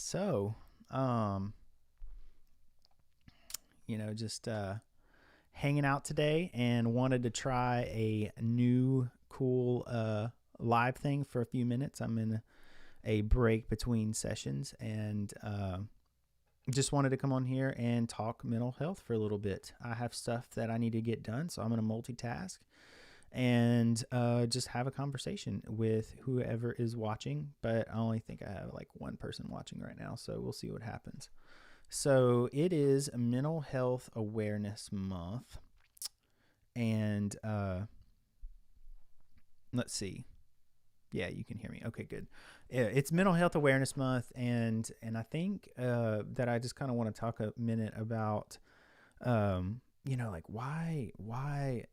So, um, just hanging out today and wanted to try a new cool live thing for a few minutes. I'm in a break between sessions and just wanted to come on here and talk mental health for a little bit. I have stuff that I need to get done, so I'm going to multitask and just have a conversation with whoever is watching. But I only think I have like one person watching right now, so we'll see what happens. So it is Mental Health Awareness Month, and let's see. Yeah, you can hear me. Okay, good. Yeah, it's Mental Health Awareness Month, and I think that I just kind of want to talk a minute about, like why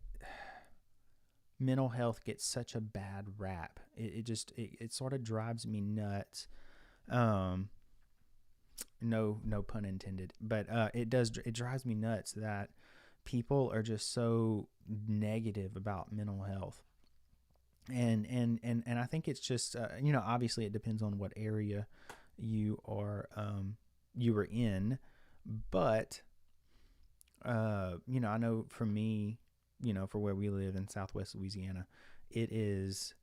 mental health gets such a bad rap. It sort of drives me nuts. Um, no pun intended, but it drives me nuts that people are just so negative about mental health. And I think it's just obviously it depends on what area you are you were in, but I know for me, for where we live in Southwest Louisiana, it is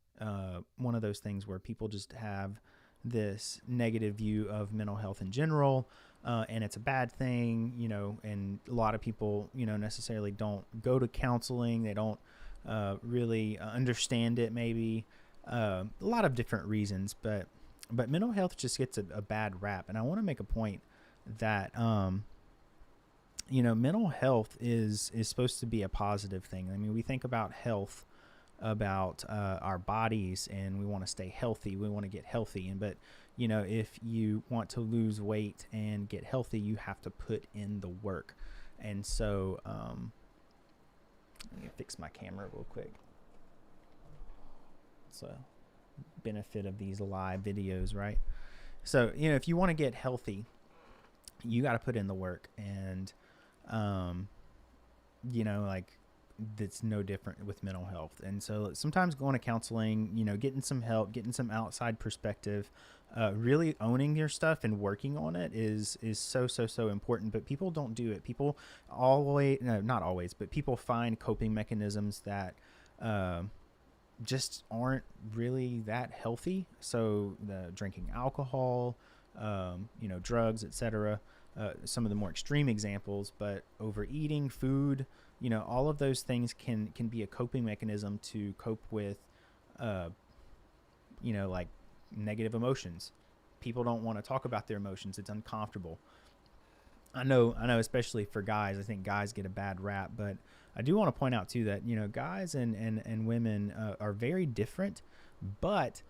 one of those things where people just have this negative view of mental health in general, and it's a bad thing, and a lot of people, necessarily don't go to counseling. They don't really understand it, maybe a lot of different reasons, but mental health just gets a bad rap. And I want to make a point that mental health is supposed to be a positive thing. I mean, we think about health, about our bodies, and we want to stay healthy. We want to get healthy. But if you want to lose weight and get healthy, you have to put in the work. And so, let me fix my camera real quick. It's a benefit of these live videos, right? So, if you want to get healthy, you got to put in the work. And like, that's no different with mental health. And so sometimes going to counseling, getting some help, getting some outside perspective, really owning your stuff and working on it is so important. But people don't do it. People always, no, not always, but people find coping mechanisms that just aren't really that healthy. So the drinking alcohol, drugs, etc. Some of the more extreme examples, but overeating, food, all of those things can be a coping mechanism to cope with, like negative emotions. People don't want to talk about their emotions. It's uncomfortable. I know, especially for guys, I think guys get a bad rap, but I do want to point out too that, guys and women are very different, but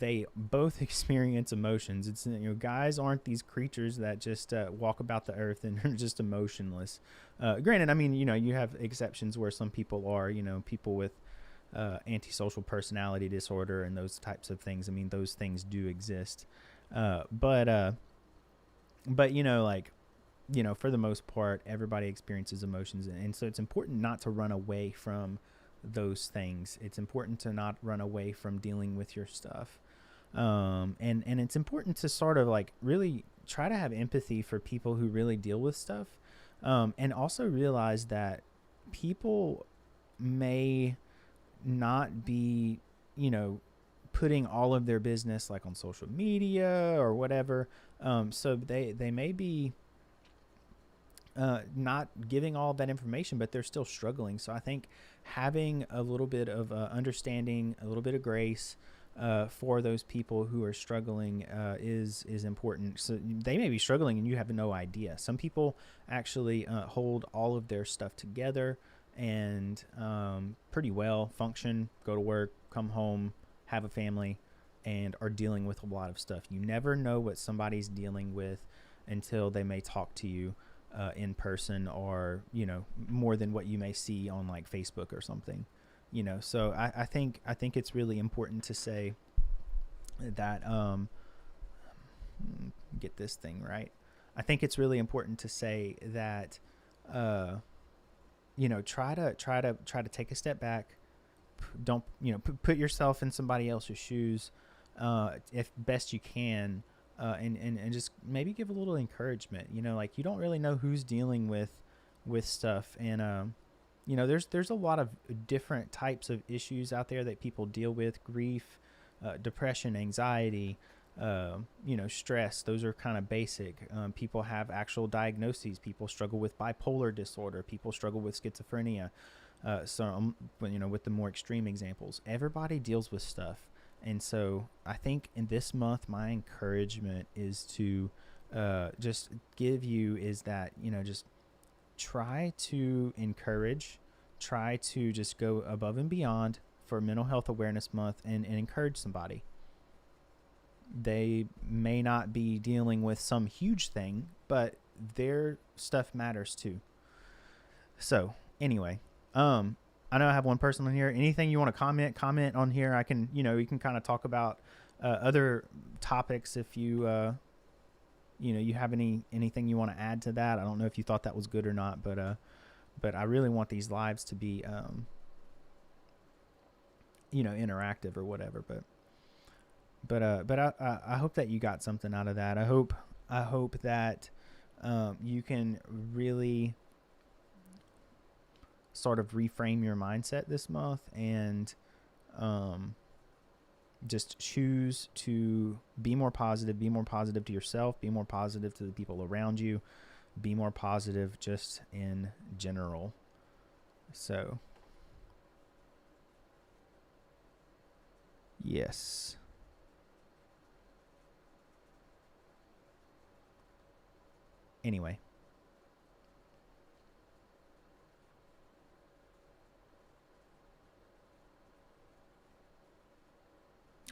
they both experience emotions. It's, guys aren't these creatures that just walk about the earth and are just emotionless. Granted, I mean, you have exceptions where some people are, people with antisocial personality disorder and those types of things. I mean, those things do exist. But like, for the most part, everybody experiences emotions. And so it's important not to run away from those things. It's important to not run away from dealing with your stuff. And it's important to sort of like really try to have empathy for people who really deal with stuff. And also realize that people may not be, putting all of their business like on social media or whatever. So they may be not giving all of that information, but they're still struggling. So I think having a little bit of understanding, a little bit of grace for those people who are struggling is important. So they may be struggling and you have no idea. Some people actually hold all of their stuff together and pretty well function, go to work, come home, have a family, and are dealing with a lot of stuff. You never know what somebody's dealing with until they may talk to you in person, or more than what you may see on like Facebook or something. So I think it's really important to say that get this thing right. I think it's really important to say that try to take a step back. Don't put yourself in somebody else's shoes if best you can, and just maybe give a little encouragement. Like, you don't really know who's dealing with stuff, and there's a lot of different types of issues out there that people deal with: grief, depression, anxiety, stress. Those are kind of basic. People have actual diagnoses. People struggle with bipolar disorder. People struggle with schizophrenia. With the more extreme examples, everybody deals with stuff. And so I think in this month, my encouragement is to just give you is that, just try to encourage, try to just go above and beyond for Mental Health Awareness Month, and encourage somebody. They may not be dealing with some huge thing, but their stuff matters too. So anyway, I know I have one person on here. Anything you want to comment on here. I can, you can kind of talk about other topics if you, you have anything you want to add to that. I don't know if you thought that was good or not, but I really want these lives to be, interactive or whatever. But I hope that you got something out of that. I hope that you can really sort of reframe your mindset this month, and just choose to be more positive to yourself, be more positive to the people around you, be more positive just in general. So yes. Anyway.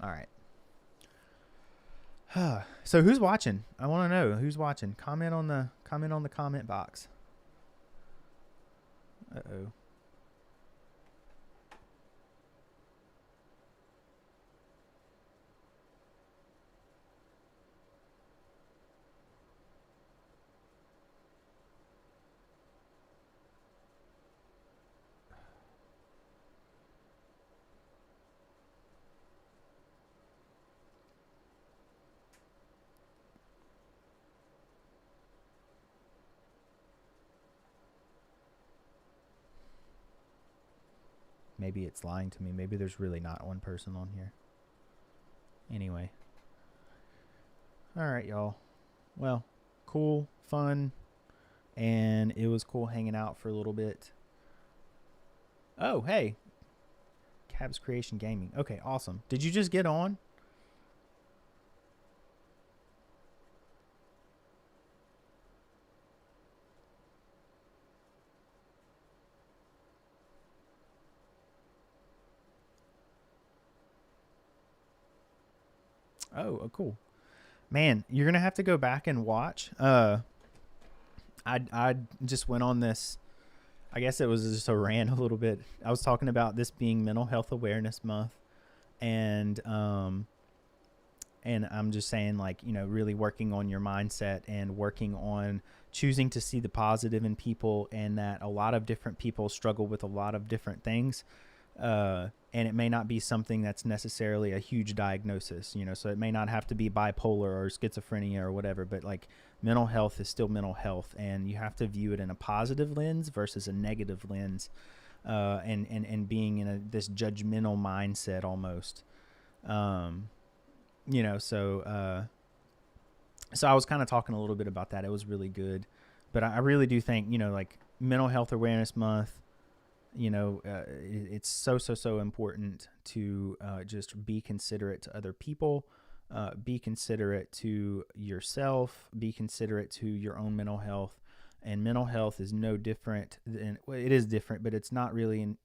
All right. So who's watching? I want to know who's watching. Comment on the comment box. Uh-oh. Maybe it's lying to me. Maybe there's really not one person on here. Anyway. All right, y'all. Well, cool, fun, and it was cool hanging out for a little bit. Oh, hey. Cabs Creation Gaming. Okay, awesome. Did you just get on? Oh, cool. Man, you're gonna have to go back and watch. I just went on this. I guess it was just a rant a little bit. I was talking about this being Mental Health Awareness Month, and I'm just saying, like, really working on your mindset and working on choosing to see the positive in people, and that a lot of different people struggle with a lot of different things. And it may not be something that's necessarily a huge diagnosis, so it may not have to be bipolar or schizophrenia or whatever, but like mental health is still mental health, and you have to view it in a positive lens versus a negative lens, and being in this judgmental mindset almost. So I was kind of talking a little bit about that. It was really good, but I really do think, like Mental Health Awareness Month, it's so important to just be considerate to other people, be considerate to yourself, be considerate to your own mental health. And mental health is no different than, well, it is different, but it's not really,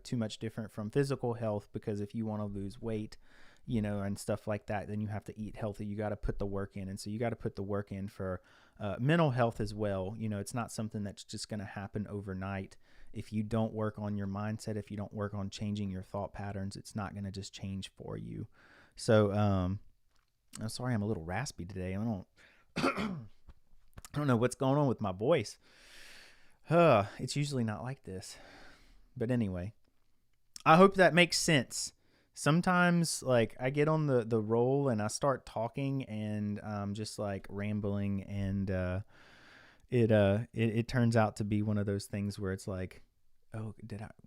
too much different from physical health, because if you want to lose weight, and stuff like that, then you have to eat healthy. You got to put the work in. And so you got to put the work in for mental health as well. It's not something that's just going to happen overnight. If you don't work on your mindset, if you don't work on changing your thought patterns, it's not going to just change for you. So, I'm sorry, I'm a little raspy today. I don't know what's going on with my voice. It's usually not like this. But anyway, I hope that makes sense. sometimes like I get on the roll and I start talking and just like rambling, and it turns out to be one of those things where it's like, oh,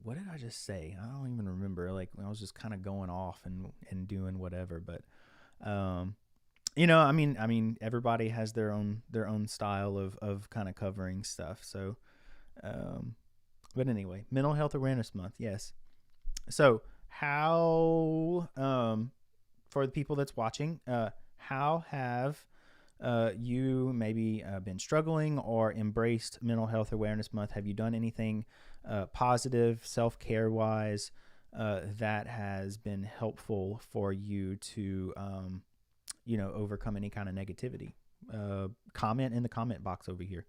what did I just say? I don't even remember. Like I was just kind of going off and doing whatever. But um I mean everybody has their own style of kind of covering stuff. So um but anyway, Mental Health Awareness Month, yes. So how for the people that's watching, how have you maybe been struggling or embraced Mental Health Awareness Month? Have you done anything positive, self care wise, that has been helpful for you to, overcome any kind of negativity? Comment in the comment box over here.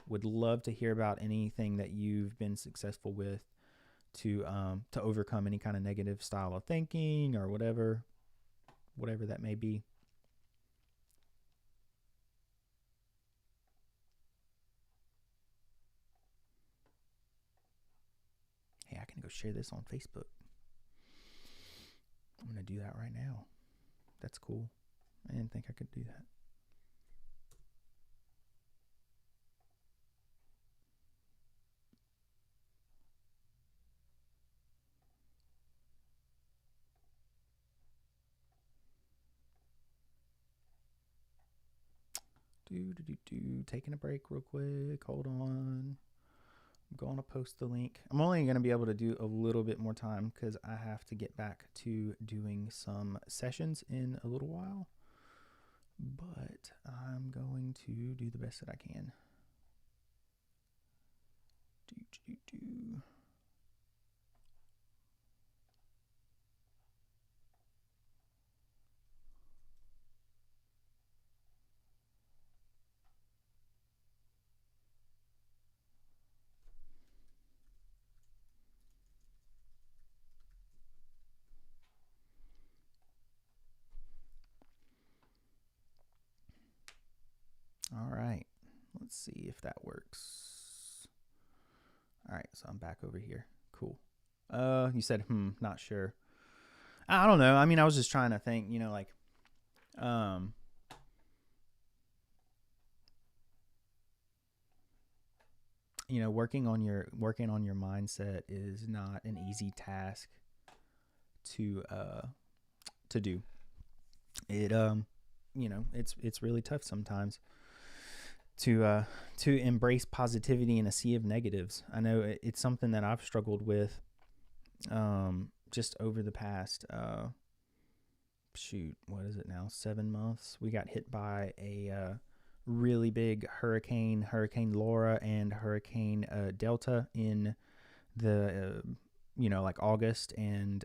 Would love to hear about anything that you've been successful with to overcome any kind of negative style of thinking or whatever that may be. Hey, I can go share this on Facebook. I'm going to do that right now. That's cool. I didn't think I could do that. Taking a break real quick. Hold on. I'm going to post the link. I'm only going to be able to do a little bit more time because I have to get back to doing some sessions in a little while. But I'm going to do the best that I can. All right. Let's see if that works. All right, so I'm back over here. Cool. You said, not sure. I don't know. I mean, I was just trying to think, like, working on your mindset is not an easy task to do. It it's really tough sometimes to embrace positivity in a sea of negatives. I know it's something that I've struggled with just over the past what is it now, 7 months. We got hit by a really big Hurricane Laura and Hurricane Delta in the like August and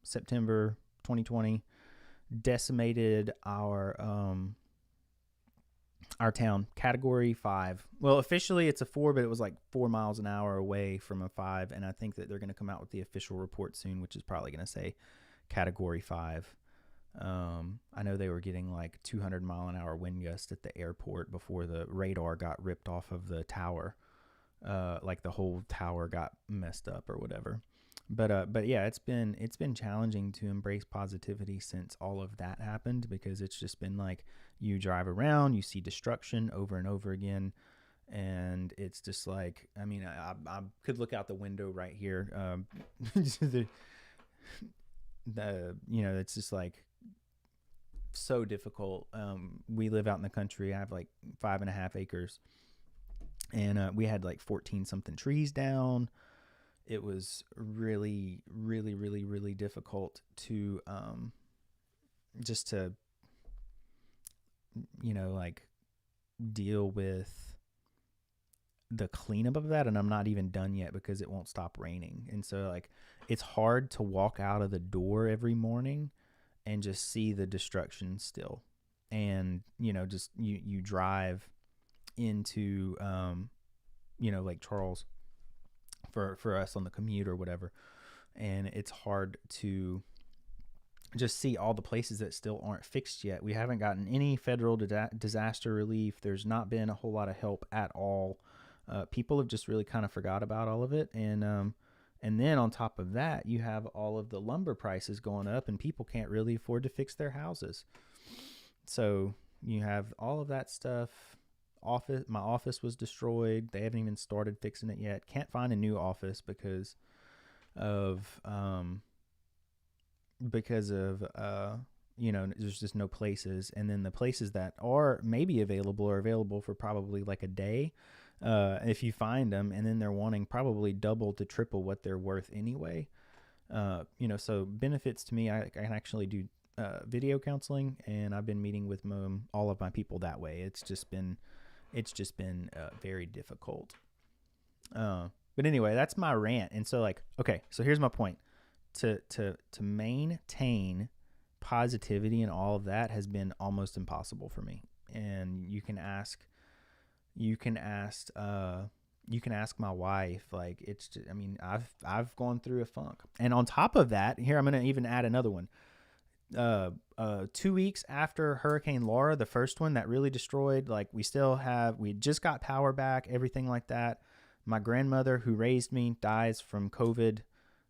September 2020. Decimated our town. Category 5. Well, officially it's a 4, but it was like 4 miles an hour away from a 5, and I think that they're going to come out with the official report soon, which is probably going to say Category 5. I know they were getting like 200 mile an hour wind gusts at the airport before the radar got ripped off of the tower. Like the whole tower got messed up or whatever. But yeah, it's been challenging to embrace positivity since all of that happened, because it's just been like you drive around, you see destruction over and over again, and it's just like, I mean, I could look out the window right here. It's just like so difficult. We live out in the country. I have like 5.5 acres, and we had like 14 something trees down. It was really, really, really, really difficult to just to like deal with the cleanup of that. And I'm not even done yet because it won't stop raining. And so like it's hard to walk out of the door every morning and just see the destruction still. And just you drive into Lake Charles for us on the commute or whatever, and it's hard to just see all the places that still aren't fixed yet. We haven't gotten any federal disaster relief. There's not been a whole lot of help at all. People have just really kind of forgot about all of it, and And then on top of that, you have all of the lumber prices going up, and people can't really afford to fix their houses. So you have all of that stuff. My office was destroyed. They haven't even started fixing it yet. Can't find a new office because of there's just no places. And then the places that are maybe available are available for probably like a day, if you find them, and then they're wanting probably double to triple what they're worth anyway. So benefits to me, I can actually do video counseling, and I've been meeting with all of my people that way. It's just been very difficult. But anyway, that's my rant. And so so here's my point. To maintain positivity and all of that has been almost impossible for me. And you can ask my wife. Like, it's just, I've gone through a funk. And on top of that, here I'm going to even add another one. 2 weeks after Hurricane Laura, the first one that really destroyed, we just got power back, everything like that. My grandmother, who raised me, dies from COVID.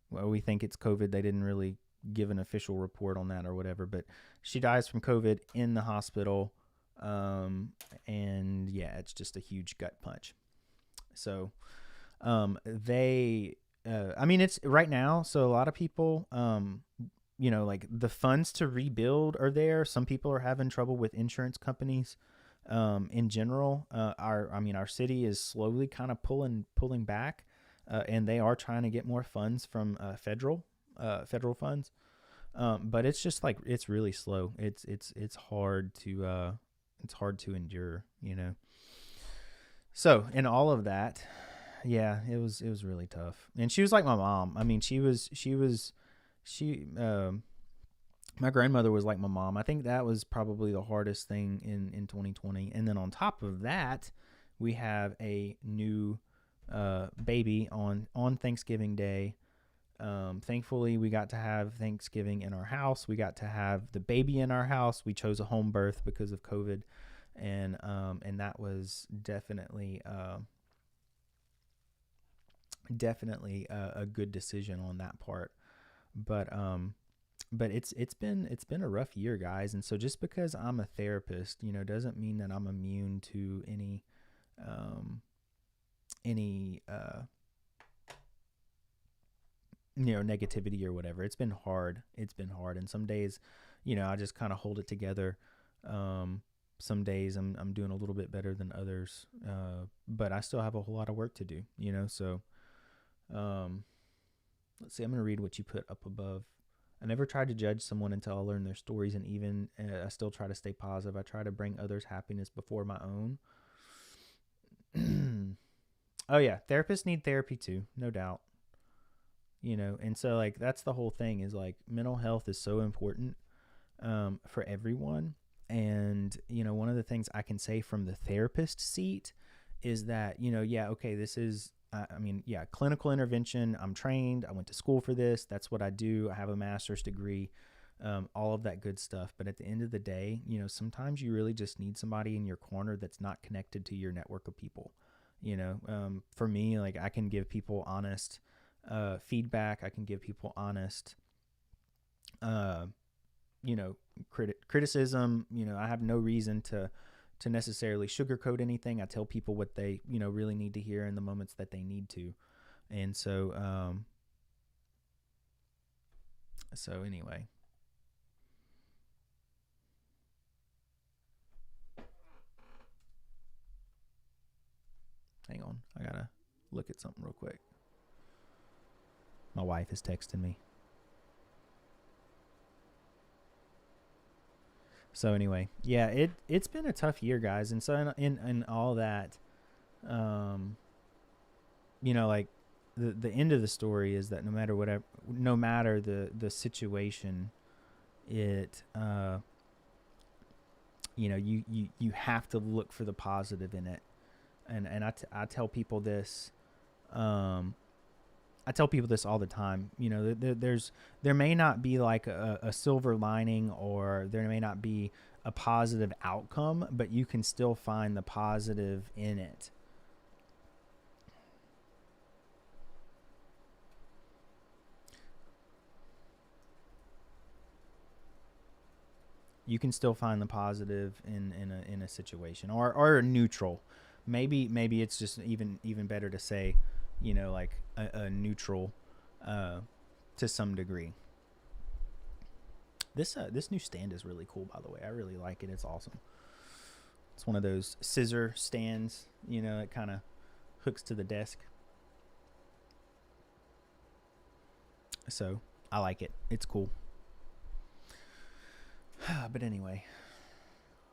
Well, we think it's COVID. They didn't really give an official report on that or whatever, but she dies from COVID in the hospital. And yeah, it's just a huge gut punch. So, it's right now. So a lot of people, the funds to rebuild are there. Some people are having trouble with insurance companies. In general, our city is slowly kind of pulling back, and they are trying to get more funds from federal funds. But it's just it's really slow. It's hard to endure, So in all of that, yeah, it was really tough. And she was like my mom. My grandmother was like my mom. I think that was probably the hardest thing in 2020. And then on top of that, we have a new baby on Thanksgiving Day. Thankfully, we got to have Thanksgiving in our house. We got to have the baby in our house. We chose a home birth because of COVID, and that was definitely a good decision on that part. But it's been a rough year, guys. And so just because I'm a therapist, doesn't mean that I'm immune to any negativity or whatever. It's been hard. And some days, I just kind of hold it together. Some days I'm doing a little bit better than others. But I still have a whole lot of work to do, so, let's see, I'm going to read what you put up above. I never tried to judge someone until I learned their stories, and even I still try to stay positive. I try to bring others' happiness before my own. Oh yeah, therapists need therapy too, no doubt. And so that's the whole thing is mental health is so important for everyone. And, one of the things I can say from the therapist seat is that, this is, clinical intervention. I'm trained. I went to school for this. That's what I do. I have a master's degree, all of that good stuff. But at the end of the day, sometimes you really just need somebody in your corner that's not connected to your network of people. For me, I can give people honest feedback. I can give people honest, criticism. I have no reason to necessarily sugarcoat anything. I tell people what they, really need to hear in the moments that they need to. And so, anyway. Hang on. I gotta look at something real quick. My wife is texting me. So anyway, yeah, it's been a tough year, guys. And so in all that, the end of the story is that no matter the situation, it, you have to look for the positive in it. And I tell people this, I tell people this all the time. There may not be a silver lining, or there may not be a positive outcome, but you can still find the positive in it. You can still find the positive in a situation, or neutral. Maybe it's just even better to say, like a neutral, to some degree. This new stand is really cool, by the way. I really like it. It's awesome. It's one of those scissor stands, it kind of hooks to the desk. So I like it. It's cool. But anyway,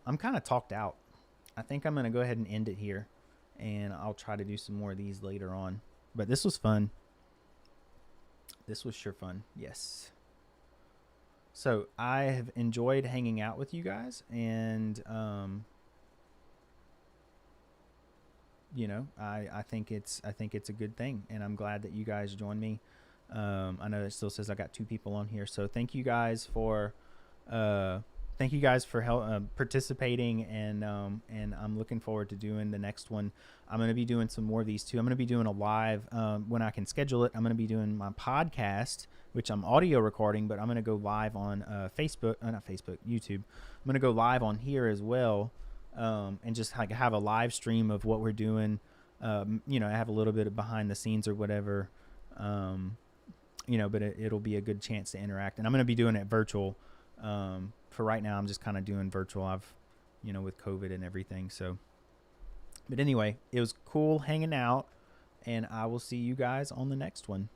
I'm kind of talked out. I think I'm going to go ahead and end it here, and I'll try to do some more of these later on. But this was fun. This was sure fun. Yes. So I have enjoyed hanging out with you guys, and I think it's a good thing, and I'm glad that you guys joined me. I know it still says I got 2 people on here, so thank you guys for participating, and I'm looking forward to doing the next one. I'm going to be doing some more of these too. I'm going to be doing a live when I can schedule it. I'm going to be doing my podcast, which I'm audio recording, but I'm going to go live on YouTube. I'm going to go live on here as well, and just have a live stream of what we're doing. I have a little bit of behind the scenes or whatever, but it'll be a good chance to interact. And I'm going to be doing it virtual. For right now, I'm just kind of doing virtual. With COVID and everything. So, but anyway, it was cool hanging out, and I will see you guys on the next one.